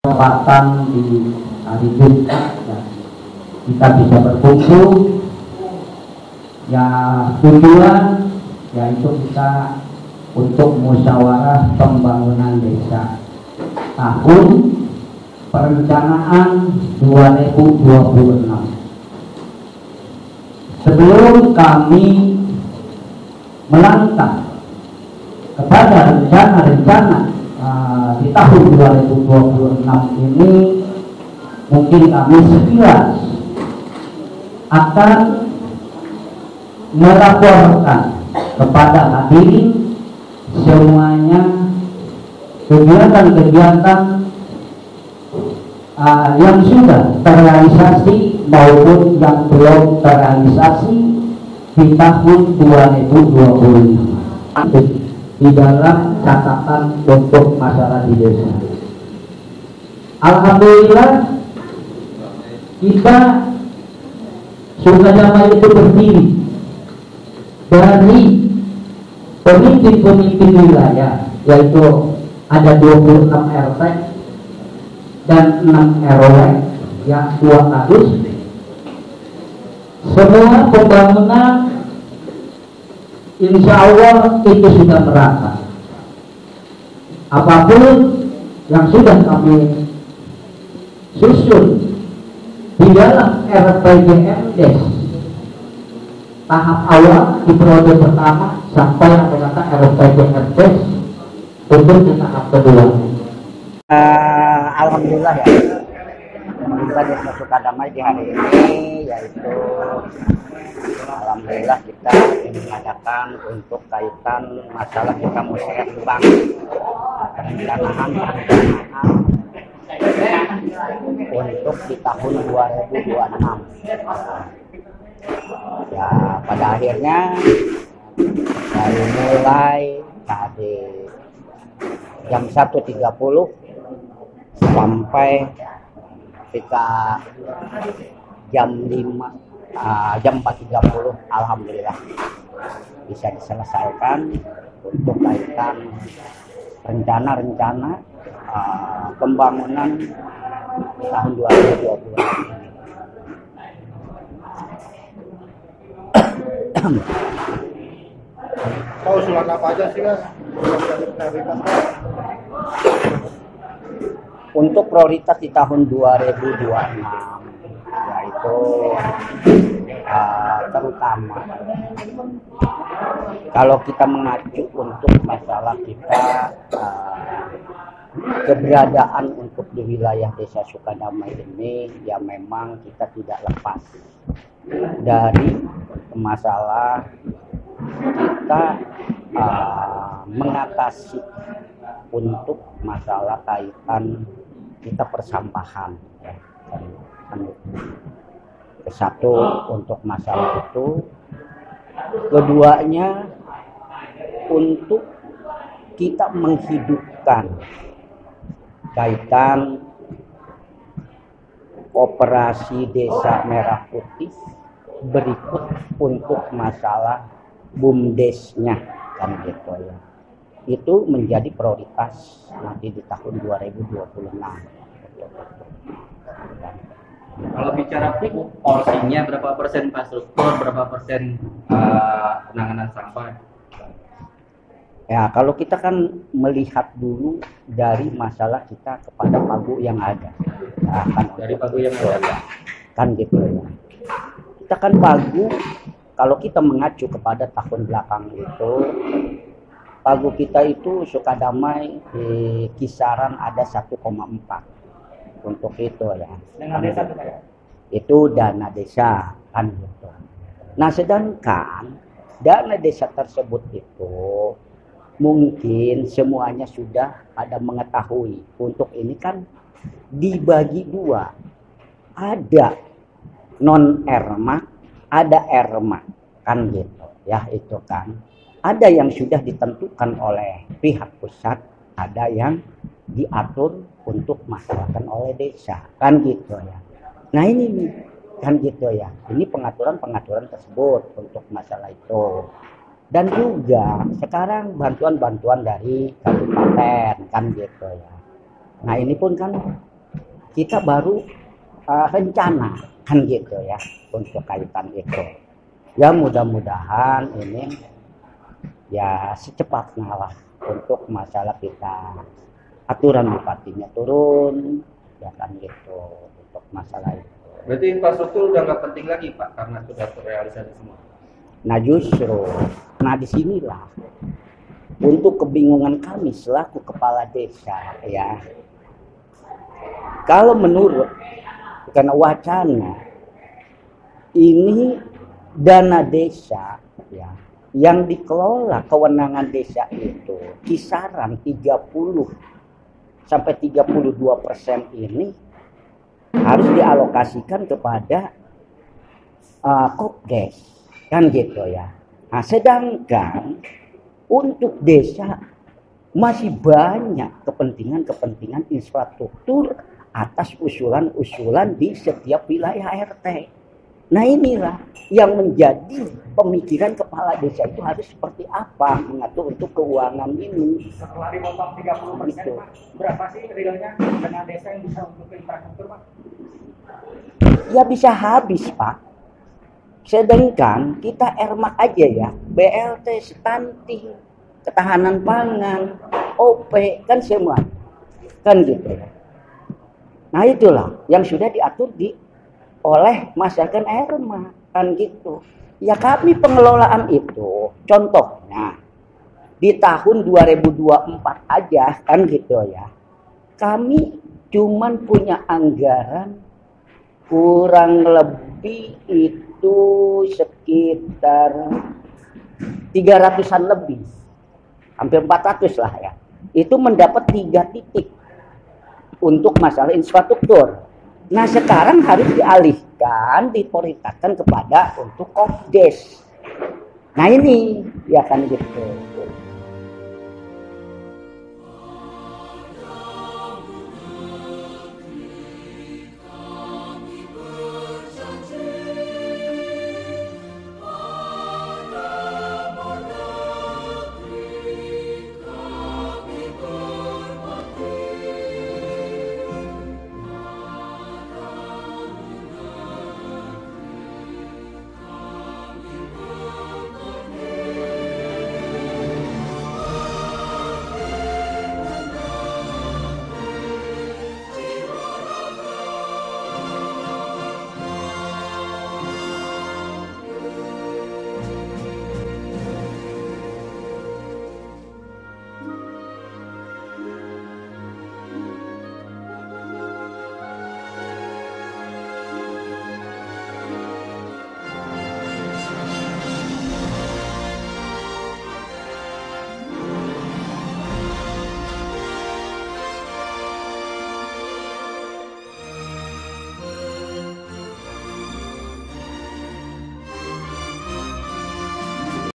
kesempatan di hari Jumat ya, kita bisa berkumpul ya, tujuan yaitu kita untuk musyawarah pembangunan desa tahun perencanaan 2026. Sebelum kami melangkah kepada rencana-rencana di tahun 2026 ini, mungkin kami sekilas akan melaporkan kepada hadirin semuanya kegiatan-kegiatan yang sudah terrealisasi maupun yang belum terrealisasi di tahun 2025 di dalam catatan untuk masalah di desa. Alhamdulillah kita Sukadamai itu berdiri dari pemimpin-pemimpin wilayah, yaitu ada 26 RT dan 6 RW yang 2 kadus. Semua pembangunan insya Allah itu sudah merata. Apapun yang sudah kami susun di dalam RPJMDes tahap awal di periode pertama sampai yang kata RPJMDes untuk di tahap kedua. Alhamdulillah ya, pemerintah Desa Sukadamai di hari ini yaitu alhamdulillah kita mengadakan untuk kaitan masalah kita musyawarah perencanaan untuk di tahun 2026. Ya, pada akhirnya dari mulai tadi jam 1.30 sampai kita jam 4.30 alhamdulillah bisa diselesaikan untuk kaitan rencana-rencana pembangunan tahun 2020. Usulan apa aja sih Mas? Untuk prioritas di tahun 2026 yaitu terutama kalau kita mengacu untuk masalah kita keberadaan untuk di wilayah Desa Sukadamai ini, ya memang kita tidak lepas dari masalah kita mengatasi untuk masalah kaitan kita persampahan. Satu untuk masalah itu, keduanya untuk kita menghidupkan kaitan operasi Desa Merah Putih berikut untuk masalah BUMDesnya kan gitu ya. Itu menjadi prioritas nanti di tahun 2026. Kalau bicara porsinya berapa persen infrastruktur, berapa persen penanganan sampah? Ya, kalau kita kan melihat dulu dari masalah kita kepada pagu yang ada. Nah, kan dari pagu yang ada. Kan gitu ya. Kita kan pagu, kalau kita mengacu kepada tahun belakang itu, pagu kita itu Sukadamai di kisaran ada 1,4 untuk itu ya. Dana desa itu ya? Itu dana desa kan gitu. Nah, sedangkan dana desa tersebut itu mungkin semuanya sudah pada mengetahui untuk ini kan dibagi dua, ada non erma, ada erma kan gitu ya. Itu kan ada yang sudah ditentukan oleh pihak pusat, ada yang diatur untuk masyarakat oleh desa kan gitu ya. Nah ini nih kan gitu ya, ini pengaturan tersebut untuk masalah itu. Dan juga sekarang bantuan-bantuan dari kabupaten kan gitu ya. Nah ini pun kan kita baru rencana kan gitu ya untuk kaitan itu. Ya mudah-mudahan ini ya secepatnya lah untuk masalah kita aturan bupatinya turun ya kan gitu untuk masalah itu. Berarti infrastruktur udah nggak penting lagi Pak karena sudah terrealisasi semua. Nah justru, nah disinilah untuk kebingungan kami selaku kepala desa ya. Kalau menurut karena wacana ini dana desa ya yang dikelola kewenangan desa itu kisaran 30 sampai 32% ini harus dialokasikan kepada Kopdes kan gitu ya. Nah, sedangkan untuk desa masih banyak kepentingan infrastruktur atas usulan-usulan di setiap wilayah RT. Nah inilah yang menjadi pemikiran kepala desa itu harus seperti apa mengatur untuk keuangan ini. Setelah dipotong 30%, Gitu. Pak, berapa sih realnya dana desa yang bisa untuk infrastruktur, Pak? Ya bisa habis Pak. Sedangkan kita ermak aja ya, BLT, stunting, ketahanan pangan, OP, kan semua. Kan gitu ya. Nah itulah yang sudah diatur oleh masyarakat ermak, kan gitu. Ya kami pengelolaan itu, contohnya di tahun 2024 aja kan gitu ya. Kami cuman punya anggaran kurang lebih itu sekitar 300-an lebih. Hampir 400 lah ya. Itu mendapat 3 titik untuk masalah infrastruktur. Nah sekarang harus dialihkan, diprioritaskan kepada untuk Kopdes. Nah ini ya kan gitu.